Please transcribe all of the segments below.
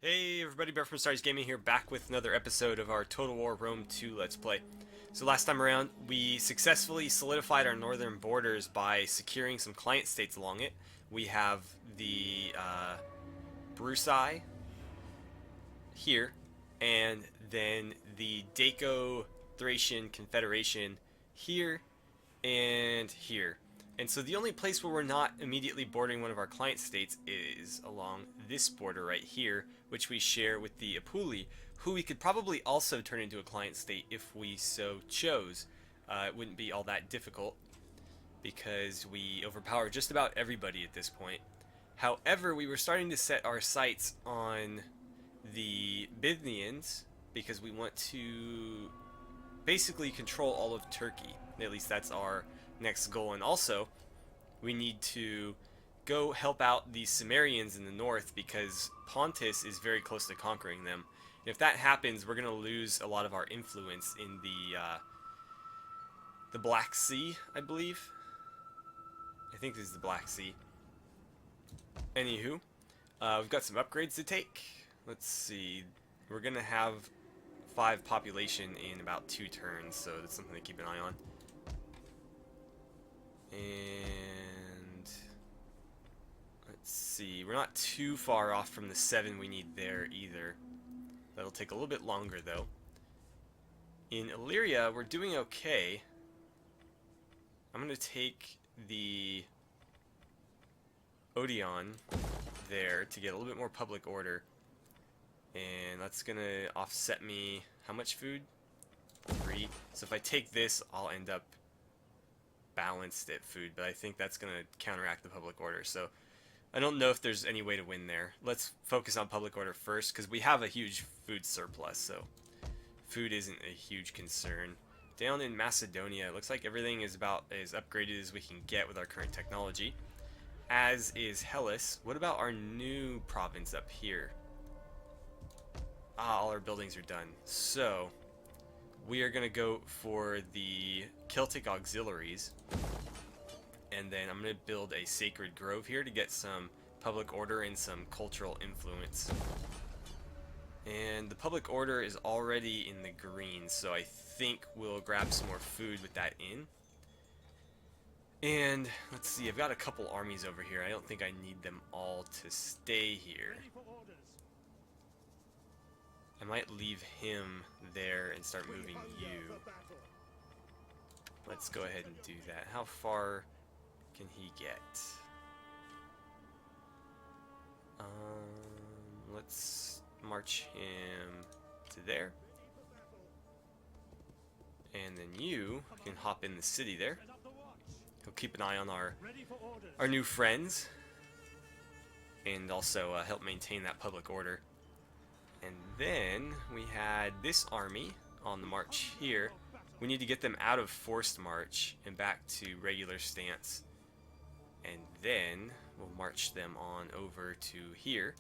Hey everybody, Bear from AstartesGaming here, back with another episode of our Total War Rome 2 Let's Play. So last time around, we successfully solidified our northern borders by securing some client states along it. We have the Brusai here, and then the Daco-Thracian Confederation here and here. And so the only place where we're not immediately bordering one of our client states is along this border right here, which we share with the Apuli, who we could probably also turn into a client state if we so chose. It wouldn't be all that difficult, because we overpower just about everybody at this point. However, we were starting to set our sights on the Bithynians, because we want to basically control all of Turkey. At least that's our next goal. And also, we need to go help out the Cimmerians in the north, because Pontus is very close to conquering them. If that happens, we're going to lose a lot of our influence in the Black Sea, I believe. I think this is the Black Sea. Anywho, we've got some upgrades to take. Let's see. We're going to have 5 population in about 2 turns, so that's something to keep an eye on. And let's see, we're not too far off from the 7 we need there either. That'll take a little bit longer though. In Illyria, we're doing okay. I'm going to take the Odeon there to get a little bit more public order. And that's going to offset me, how much food? 3. So if I take this, I'll end up balanced at food, but I think that's going to counteract the public order. So I don't know if there's any way to win there. Let's focus on public order first, because we have a huge food surplus, so food isn't a huge concern. Down in Macedonia, it looks like everything is about as upgraded as we can get with our current technology, as is Hellas. What about our new province up here? All our buildings are done. So we are going to go for the Celtic auxiliaries, and then I'm going to build a sacred grove here to get some public order and some cultural influence. And the public order is already in the green, so I think we'll grab some more food with that in. And let's see, I've got a couple armies over here. I don't think I need them all to stay here. I might leave him there and start moving you. Let's go ahead and do that. How far can he get? Let's march him to there. And then you can hop in the city there. He'll keep an eye on our new friends, and also help maintain that public order. And then we had this army on the march here. We need to get them out of forced march and back to regular stance. And then we'll march them on over to here.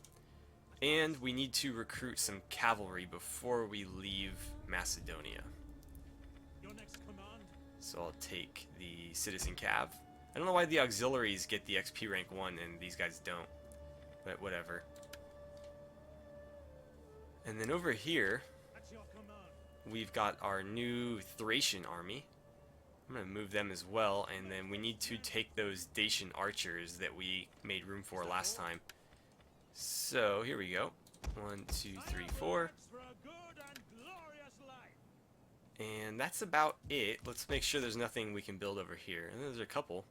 And we need to recruit some cavalry before we leave Macedonia. So I'll take the citizen cav. I don't know why the auxiliaries get the XP rank 1 and these guys don't, but whatever. And then over here, we've got our new Thracian army. I'm going to move them as well, and then we need to take those Dacian archers that we made room for last time. So, here we go. 1, 2, 3, 4. And that's about it. Let's make sure there's nothing we can build over here. And there's a couple.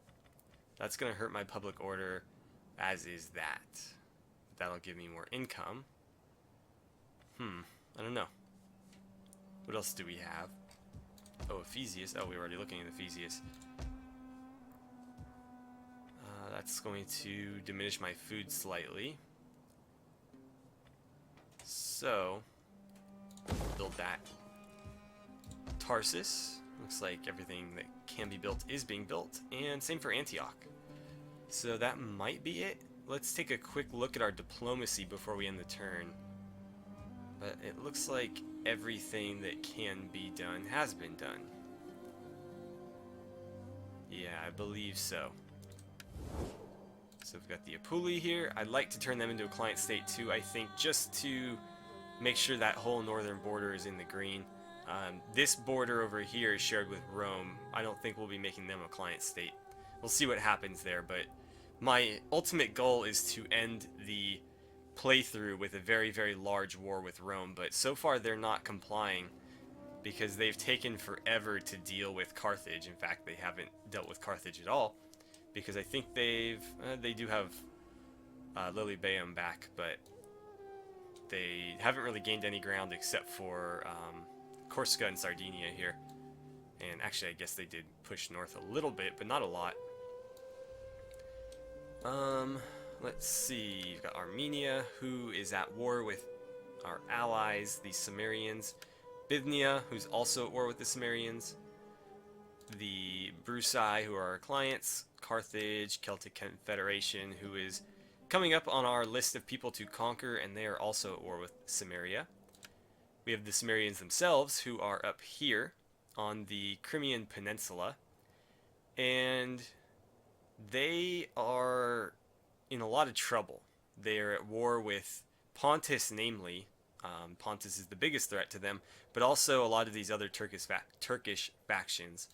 That's going to hurt my public order, as is that. That'll give me more income. I don't know. What else do we have? Oh, Ephesius. Oh, we were already looking at Ephesius. That's going to diminish my food slightly. So, we'll build that. Tarsus. Looks like everything that can be built is being built. And same for Antioch. So that might be it. Let's take a quick look at our diplomacy before we end the turn. But it looks like everything that can be done has been done. Yeah, I believe so. So we've got the Apuli here. I'd like to turn them into a client state too, I think, just to make sure that whole northern border is in the green. This border over here is shared with Rome. I don't think we'll be making them a client state. We'll see what happens there, but my ultimate goal is to end the playthrough with a very, very large war with Rome, but so far they're not complying because they've taken forever to deal with Carthage. In fact, they haven't dealt with Carthage at all, because I think they do have Lilybaeum back, but they haven't really gained any ground except for Corsica and Sardinia here. And actually, I guess they did push north a little bit, but not a lot. Let's see. You've got Armenia, who is at war with our allies, the Cimmerians. Bithynia, who's also at war with the Cimmerians. The Brusai, who are our clients. Carthage, Celtic Confederation, who is coming up on our list of people to conquer, and they are also at war with Cimmeria. We have the Cimmerians themselves, who are up here on the Crimean Peninsula, and they are in a lot of trouble. They are at war with Pontus, namely. Pontus is the biggest threat to them, but also a lot of these other Turkish factions.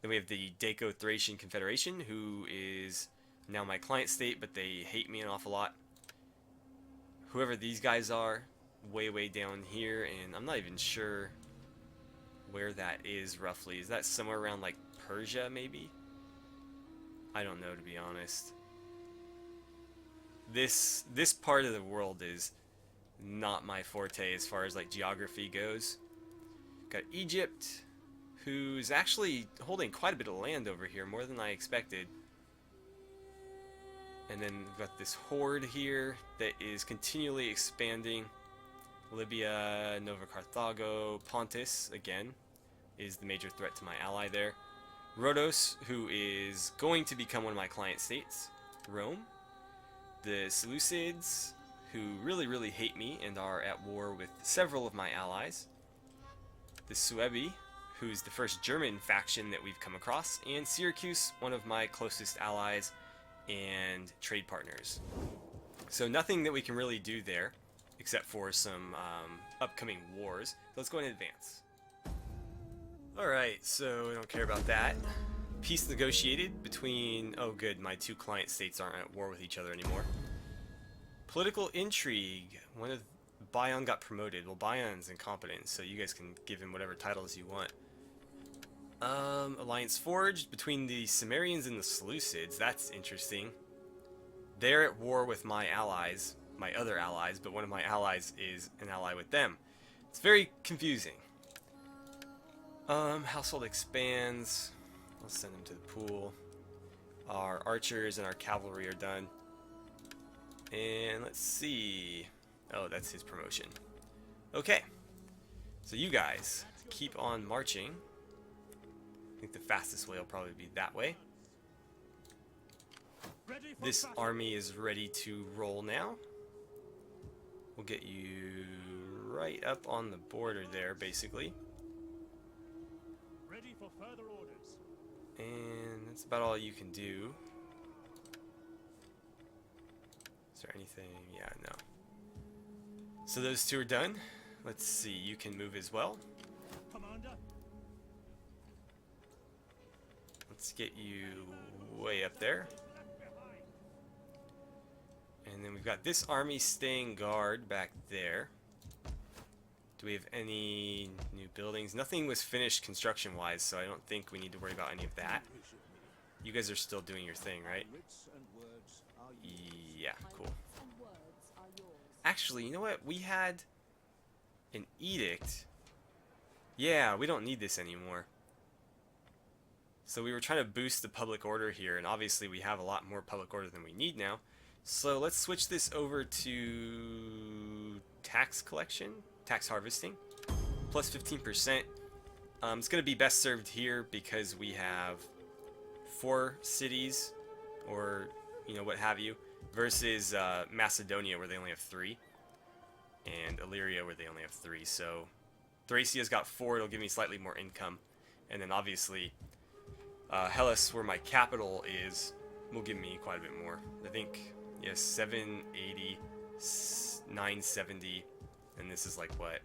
Then we have the Daco-Thracian Confederation, who is now my client state, but they hate me an awful lot. Whoever these guys are, way down here, and I'm not even sure where that is roughly. Is that somewhere around like Persia, maybe? I don't know, to be honest. This part of the world is not my forte as far as like geography goes. Got Egypt, who's actually holding quite a bit of land over here, more than I expected. And then we've got this horde here that is continually expanding. Libya, Nova Carthago, Pontus, again, is the major threat to my ally there. Rhodos, who is going to become one of my client states. Rome. The Seleucids, who really hate me and are at war with several of my allies. The Suebi, who's the first German faction that we've come across. And Syracuse, one of my closest allies and trade partners. So nothing that we can really do there, except for some upcoming wars. Let's go ahead and advance. Alright, so we don't care about that. Peace negotiated between... oh good, my two client states aren't at war with each other anymore. Political intrigue. One of Bion got promoted. Well, Bion's incompetent, so you guys can give him whatever titles you want. Alliance forged between the Cimmerians and the Seleucids. That's interesting. They're at war with my allies, my other allies, but one of my allies is an ally with them. It's very confusing. Household expands. I'll send them to the pool. Our archers and our cavalry are done. And let's see. Oh, that's his promotion. Okay. So you guys keep on marching. I think the fastest way will probably be that way. This army is ready to roll now. We'll get you right up on the border there, basically. Ready for further orders. And that's about all you can do. Is there anything? Yeah, no. So those two are done. Let's see, you can move as well. Commander. Let's get you way up there. And then we've got this army staying guard back there. Do we have any new buildings? Nothing was finished construction-wise, so I don't think we need to worry about any of that. You guys are still doing your thing, right? Yeah, cool. Actually, you know what? We had an edict. Yeah, we don't need this anymore. So we were trying to boost the public order here, and obviously we have a lot more public order than we need now. So let's switch this over to tax collection, tax harvesting, plus 15%. It's going to be best served here because we have 4 cities, or what have you, versus Macedonia where they only have 3, and Illyria where they only have 3. So Thracia's got 4. It'll give me slightly more income, and then obviously Hellas, where my capital is, will give me quite a bit more. I think, yeah, 780, 970, and this is like what?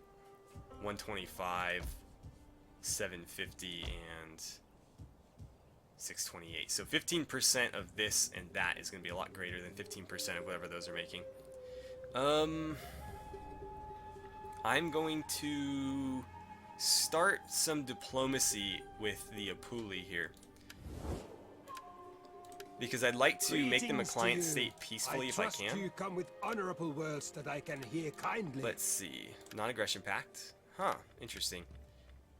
125, 750, and 628. So 15% of this and that is going to be a lot greater than 15% of whatever those are making. I'm going to start some diplomacy with the Apuli here, because I'd like to make them a client state peacefully if I can. You come with honorable words that I can hear kindly. Let's see. Non-aggression pact. Huh, interesting.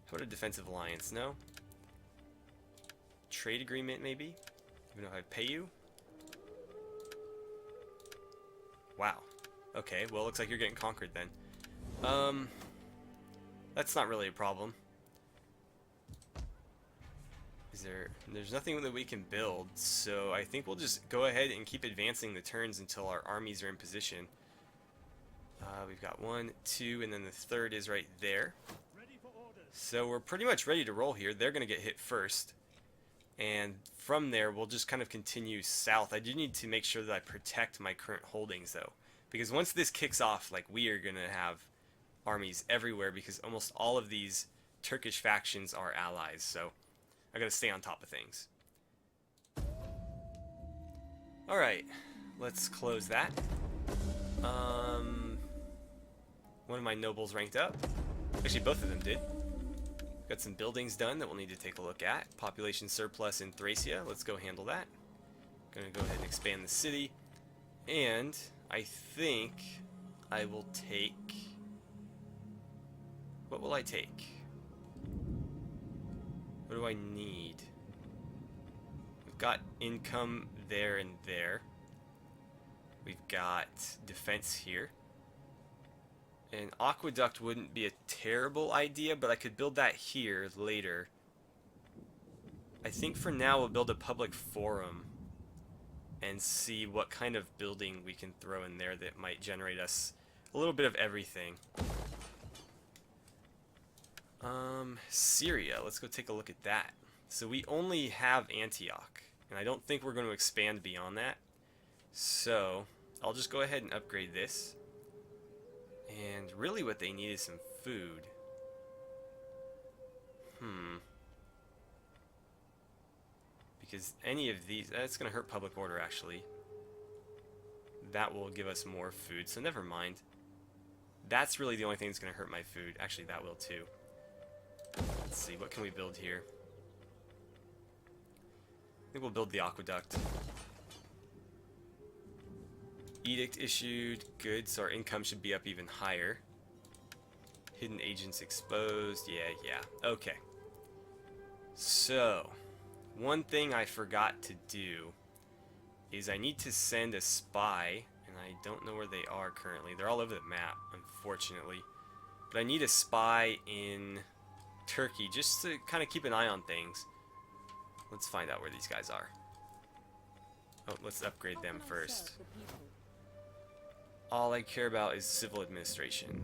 How about a defensive alliance? No. Trade agreement, maybe? Even if I pay you? Wow. Okay, well, it looks like you're getting conquered then. That's not really a problem. There's nothing that we can build, so I think we'll just go ahead and keep advancing the turns until our armies are in position. We've got 1, 2, and then the third is right there. Ready for orders. So we're pretty much ready to roll here. They're going to get hit first. And from there, we'll just kind of continue south. I do need to make sure that I protect my current holdings, though. Because once this kicks off, like, we are going to have armies everywhere, because almost all of these Turkish factions are allies. So I got to stay on top of things. Alright, let's close that. One of my nobles ranked up. Actually, both of them did. Got some buildings done that we'll need to take a look at. Population surplus in Thracia. Let's go handle that. Gonna go ahead and expand the city. And I think I will take... What will I take? What do I need? We've got income there and there. We've got defense here. An aqueduct wouldn't be a terrible idea, but I could build that here later. I think for now we'll build a public forum and see what kind of building we can throw in there that might generate us a little bit of everything. Syria, let's go take a look at that. So we only have Antioch, and I don't think we're going to expand beyond that. So I'll just go ahead and upgrade this. And really what they need is some food. Because any of these, that's going to hurt public order actually. That will give us more food, so never mind. That's really the only thing that's going to hurt my food. Actually, that will too. Let's see, what can we build here? I think we'll build the aqueduct. Edict issued. Good, so our income should be up even higher. Hidden agents exposed. Yeah. Okay. So, one thing I forgot to do is I need to send a spy, and I don't know where they are currently. They're all over the map, unfortunately. But I need a spy in Turkey just to kind of keep an eye on things. Let's find out where these guys are. Oh, let's upgrade them first. All I care about is civil administration.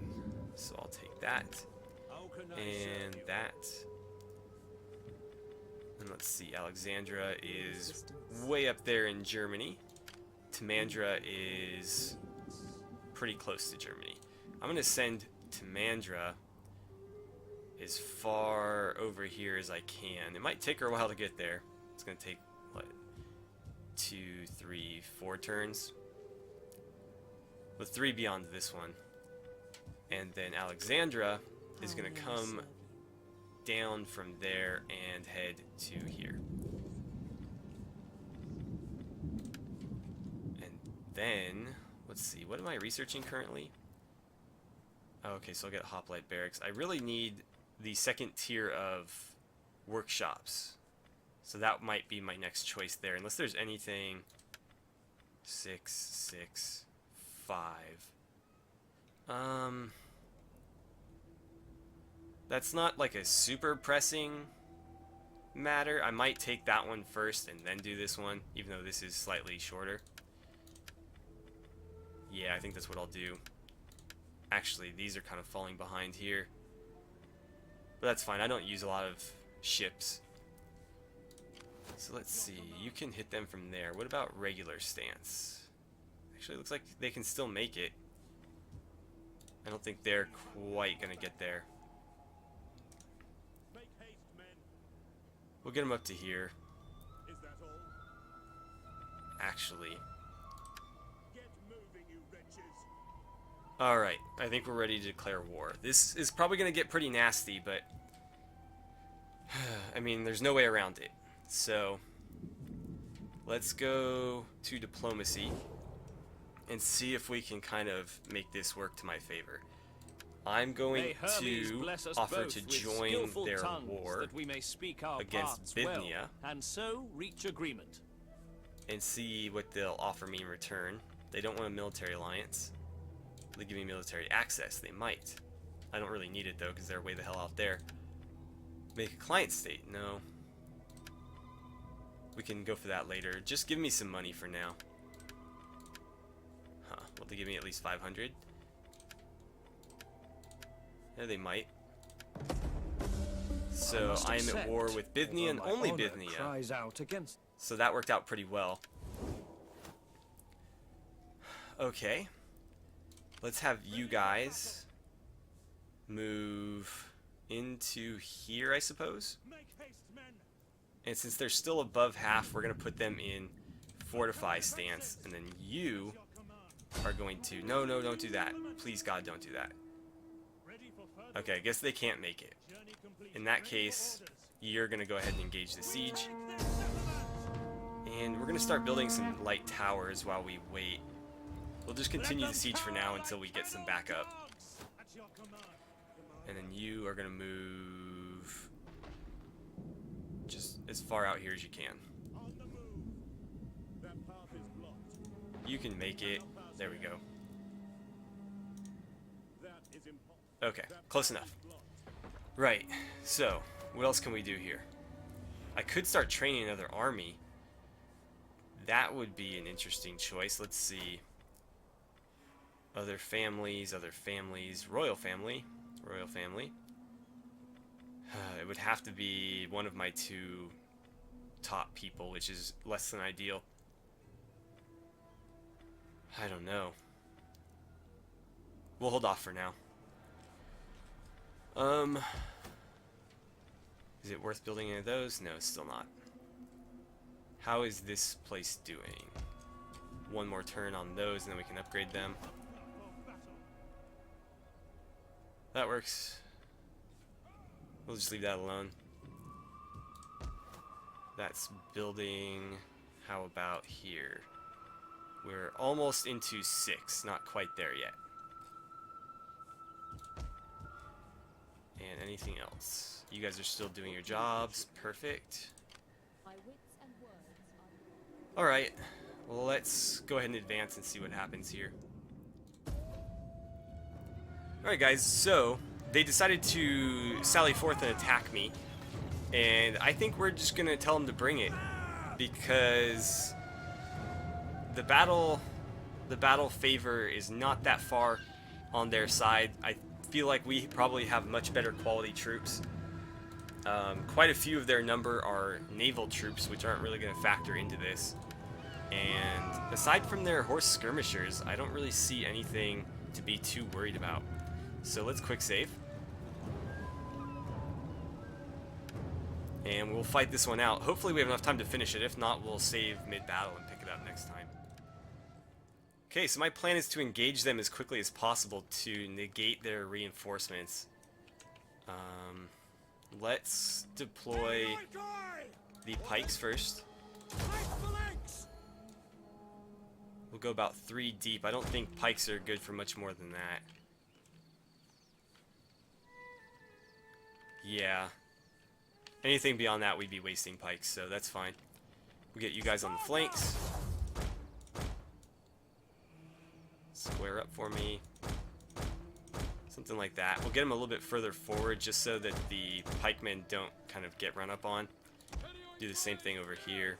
So I'll take that. And that. And let's see, Alexandria is way up there in Germany. Timandra is pretty close to Germany. I'm going to send Timandra as far over here as I can. It might take her a while to get there. It's going to take, what, 2, 3, 4 turns? With 3 beyond this one. And then Alexandra is going to come down from there and head to here. And then, let's see, what am I researching currently? Oh, okay, so I'll get Hoplite Barracks. I really need the second tier of workshops. So that might be my next choice there, unless there's anything. 6, 6, 5. That's not like a super pressing matter. I might take that one first and then do this one, even though this is slightly shorter. Yeah, I think that's what I'll do. Actually, these are kind of falling behind here. But that's fine. I don't use a lot of ships. So let's see, you can hit them from there. What about regular stance? Actually, it looks like they can still make it. I don't think they're quite gonna get there. Make haste, men. We'll get them up to here. Is that all? Actually. Get moving, you wretches. Alright, I think we're ready to declare war. This is probably gonna get pretty nasty, but I mean, there's no way around it. So, let's go to diplomacy and see if we can kind of make this work to my favor. I'm going to offer to join their war that we may speak our against parts well, Bithynia and so reach agreement. and see what they'll offer me in return. They don't want a military alliance. They give me military access. They might. I don't really need it though, because they're way the hell out there. Make a client state. No. We can go for that later. Just give me some money for now. Huh. Will they give me at least 500? Yeah, they might. So I am at war with Bithynia and only Bithynia. Cries out against. So that worked out pretty well. Okay. Let's have you guys move into here, I suppose. Make haste, men. And since they're still above half, we're going to put them in fortify stance. And then you Your command. are going to... No, don't do that. Please, God, don't do that. Ready for further Okay, I guess they can't make it. journey complete. In that Ready for case, orders. you're going to go ahead and engage the siege. And we're going to start building some light towers while we wait. We'll just continue the siege for now until we get some backup. At your command. And then you are going to move just as far out here as you can. On the move. That path is blocked. You can make it. There we go. That is impossible. Okay, close enough. Right, so what else can we do here? I could start training another army. That would be an interesting choice. Let's see. Other families, royal family. It would have to be one of my two top people, which is less than ideal. I don't know. We'll hold off for now. Is it worth building any of those? No, still not. How is this place doing? One more turn on those and then we can upgrade them. That works. We'll just leave that alone. That's building. How about here? We're almost into 6, not quite there yet. And anything else? You guys are still doing your jobs. Perfect. Alright, well, let's go ahead and advance and see what happens here. Alright guys, so they decided to sally forth and attack me, and I think we're just gonna tell them to bring it, because the battle favor is not that far on their side. I feel like we probably have much better quality troops. Quite a few of their number are naval troops, which aren't really going to factor into this. And aside from their horse skirmishers, I don't really see anything to be too worried about. So let's quick save. And we'll fight this one out. Hopefully we have enough time to finish it. If not, we'll save mid-battle and pick it up next time. Okay, so my plan is to engage them as quickly as possible to negate their reinforcements. Let's deploy the pikes first. We'll go about 3 deep. I don't think pikes are good for much more than that. Yeah. Anything beyond that, we'd be wasting pikes, so that's fine. We'll get you guys on the flanks. Square up for me. Something like that. We'll get them a little bit further forward just so that the pikemen don't kind of get run up on. Do the same thing over here.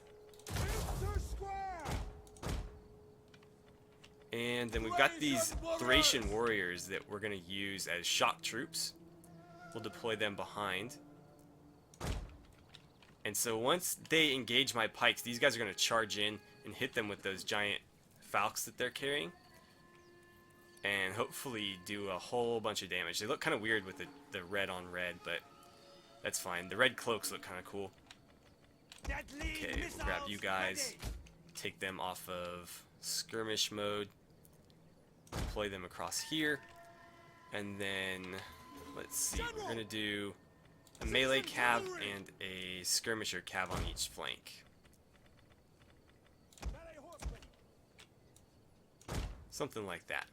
And then we've got these Thracian warriors that we're going to use as shock troops. We'll deploy them behind. And so once they engage my pikes, these guys are going to charge in and hit them with those giant falcons that they're carrying. And hopefully do a whole bunch of damage. They look kind of weird with the red on red, but that's fine. The red cloaks look kind of cool. Okay, we'll grab you guys. Take them off of skirmish mode. Deploy them across here. And then, let's see, we're going to do a melee cav and a skirmisher cav on each flank. Something like that.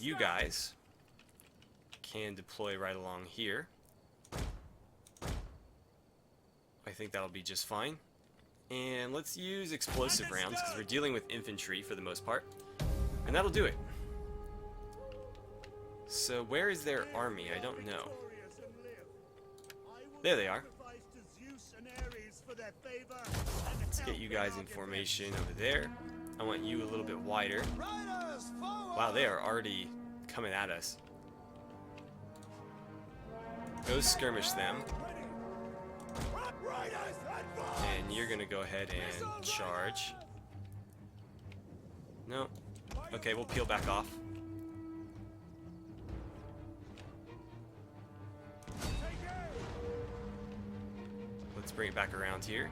You guys can deploy right along here. I think that'll be just fine. And let's use explosive rounds because we're dealing with infantry for the most part. And that'll do it. So where is their army? I don't know. There they are. Let's get you guys in formation over there. I want you a little bit wider. Wow, they are already coming at us. Go skirmish them. And you're gonna go ahead and charge. No. Okay, we'll peel back off. Let's bring it back around here.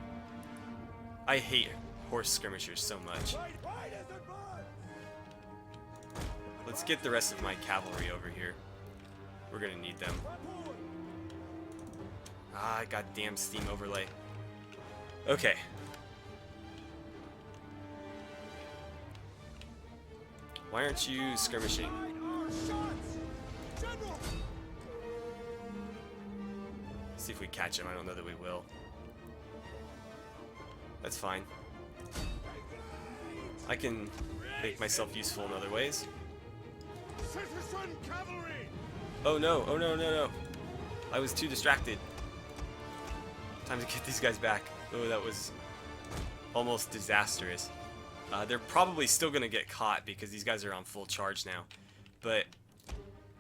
I hate horse skirmishers so much. Let's get the rest of my cavalry over here. We're gonna need them. Ah, goddamn steam overlay. Okay. Why aren't you skirmishing? See if we catch him. I don't know that we will. That's fine. I can make myself useful in other ways. Oh no, oh no, no, no. I was too distracted. Time to get these guys back. Oh, that was almost disastrous. They're probably still going to get caught because these guys are on full charge now. But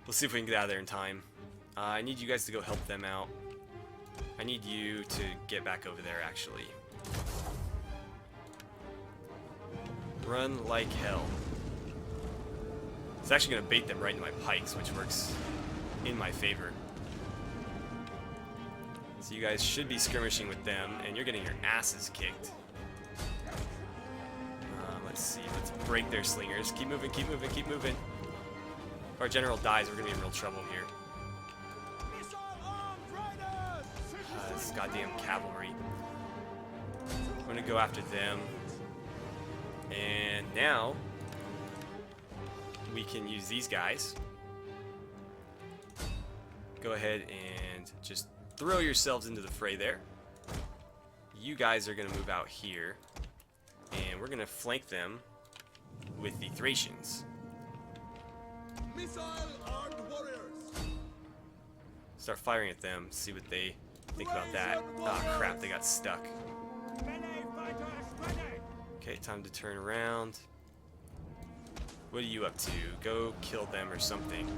we'll see if we can get out of there in time. I need you guys to go help them out. I need you to get back over there, actually. Run like hell. It's actually going to bait them right into my pikes, which works in my favor. So you guys should be skirmishing with them, and you're getting your asses kicked. Let's see, let's break their slingers. Keep moving, keep moving, keep moving. If our general dies, we're going to be in real trouble here. This goddamn cavalry. I'm going to go after them. And now, we can use these guys. Go ahead and just throw yourselves into the fray there. You guys are going to move out here. And we're going to flank them with the Thracians. Missile-armed warriors. Start firing at them, see what they think about that. Ah, crap, they got stuck. Okay, time to turn around. What are you up to? Go kill them or something.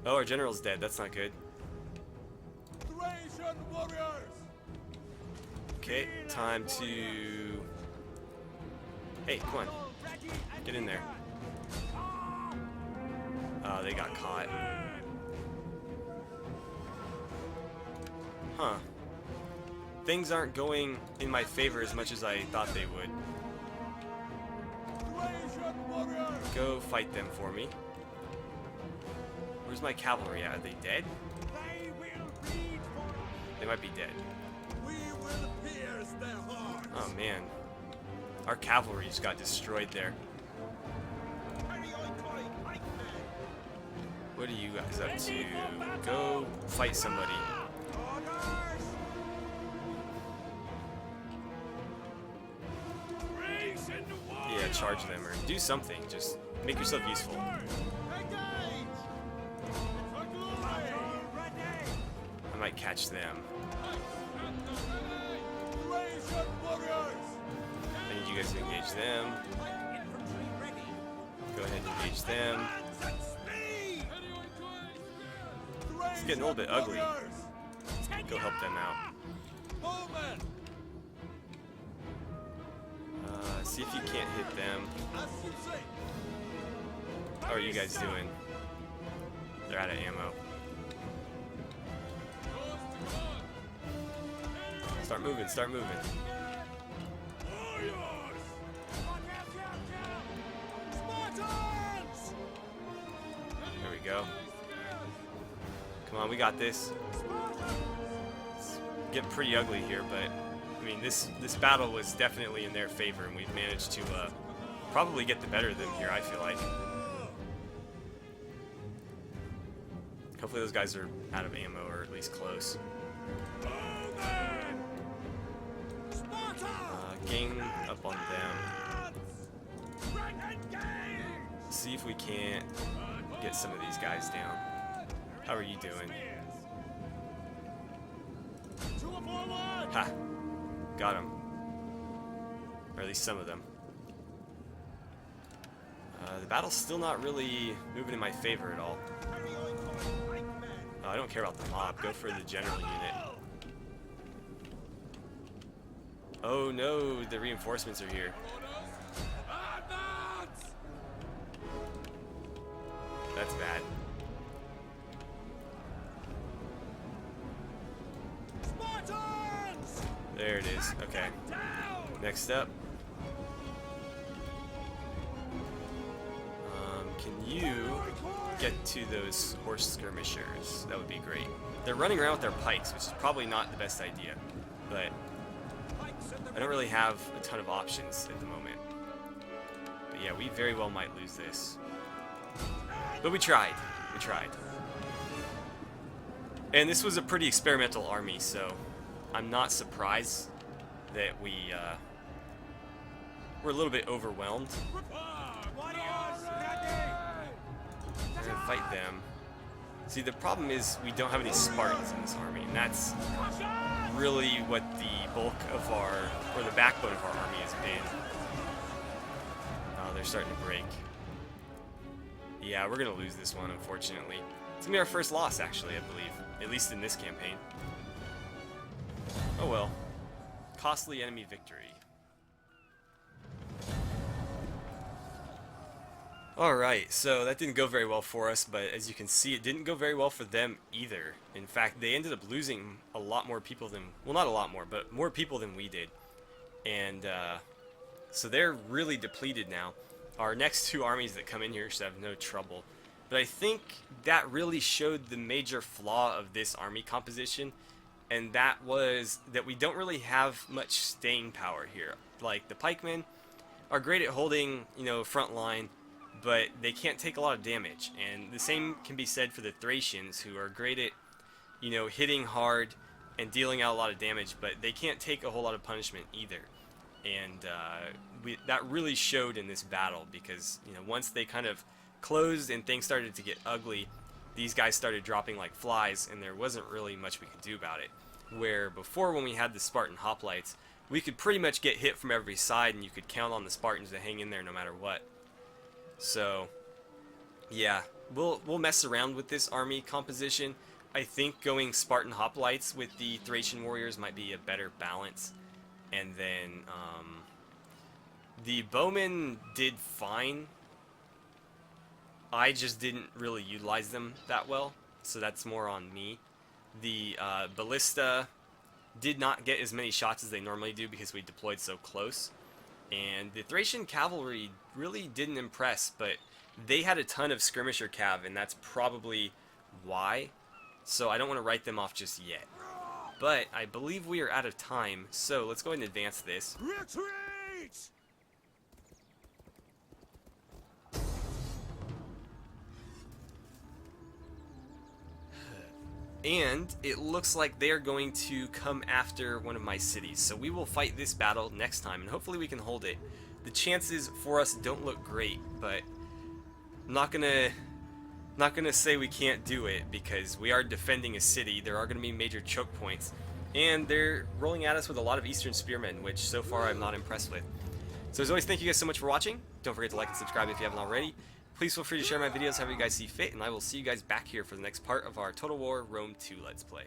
Oh, our general's dead. That's not good. Thracian warriors. Okay, time to... Hey, come on. Get in there. Oh, they got caught. Huh. Things aren't going in my favor as much as I thought they would. Go fight them for me. Where's my cavalry at? Are they dead? They might be dead. Oh man. Our cavalry just got destroyed there. What are you guys up to? Go fight somebody. Yeah, charge them or do something. Just make yourself useful. I might catch them. I need you guys to engage them. Go ahead and engage them. It's getting a little bit ugly. go help them out. Movement! See if you can't hit them. As you say. How are you guys doing? They're out of ammo. Start moving, start moving. Warriors! Spartans! There we go. Come on, we got this. It's getting pretty ugly here, but I mean, this battle was definitely in their favor, and we've managed to probably get the better of them here, I feel like. Hopefully those guys are out of ammo, or at least close. Gang up on them. See if we can't get some of these guys down. How are you doing? Ha! Got him. Or at least some of them. The battle's still not really moving in my favor at all. I don't care about the mob. Go for the general unit. Oh no, the reinforcements are here. That's bad. There it is. Okay. Next up. Can you get to those horse skirmishers? That would be great. They're running around with their pikes, which is probably not the best idea, but I don't really have a ton of options at the moment. But yeah, we very well might lose this. But we tried. We tried. And this was a pretty experimental army, so I'm not surprised that we were a little bit overwhelmed. We're gonna fight them. See, the problem is we don't have any Spartans in this army, and that's really what the bulk of our, or the backbone of our army has been. Oh, they're starting to break. Yeah, we're gonna lose this one, unfortunately. It's gonna be our first loss, actually, I believe. At least in this campaign. Oh well. Costly enemy victory. Alright, so that didn't go very well for us, but as you can see, it didn't go very well for them either. In fact, they ended up losing a lot more people than, well, not a lot more, but more people than we did. And so they're really depleted now. Our next two armies that come in here should have no trouble. But I think that really showed the major flaw of this army composition, and that was that we don't really have much staying power here. Like, the pikemen are great at holding, you know, front line, but they can't take a lot of damage. And the same can be said for the Thracians, who are great at, you know, hitting hard and dealing out a lot of damage, but they can't take a whole lot of punishment either. And that really showed in this battle, because, you know, once they kind of closed and things started to get ugly, these guys started dropping like flies, and there wasn't really much we could do about it. Where before, when we had the Spartan hoplites, we could pretty much get hit from every side, and you could count on the Spartans to hang in there no matter what. So, yeah, we'll mess around with this army composition. I think going Spartan hoplites with the Thracian warriors might be a better balance. And then, the bowmen did fine. I just didn't really utilize them that well, so that's more on me. The ballista did not get as many shots as they normally do because we deployed so close. And the Thracian cavalry really didn't impress, but they had a ton of skirmisher cav, and that's probably why. So I don't want to write them off just yet. But I believe we are out of time, so let's go ahead and advance this. Retreat! And it looks like they are going to come after one of my cities. So we will fight this battle next time, and hopefully we can hold it. The chances for us don't look great, but I'm not gonna say we can't do it, because we are defending a city. There are going to be major choke points, and they're rolling at us with a lot of Eastern Spearmen, which so far I'm not impressed with. So as always, thank you guys so much for watching. Don't forget to like and subscribe if you haven't already. Please feel free to share my videos however you guys see fit, and I will see you guys back here for the next part of our Total War Rome 2 Let's Play.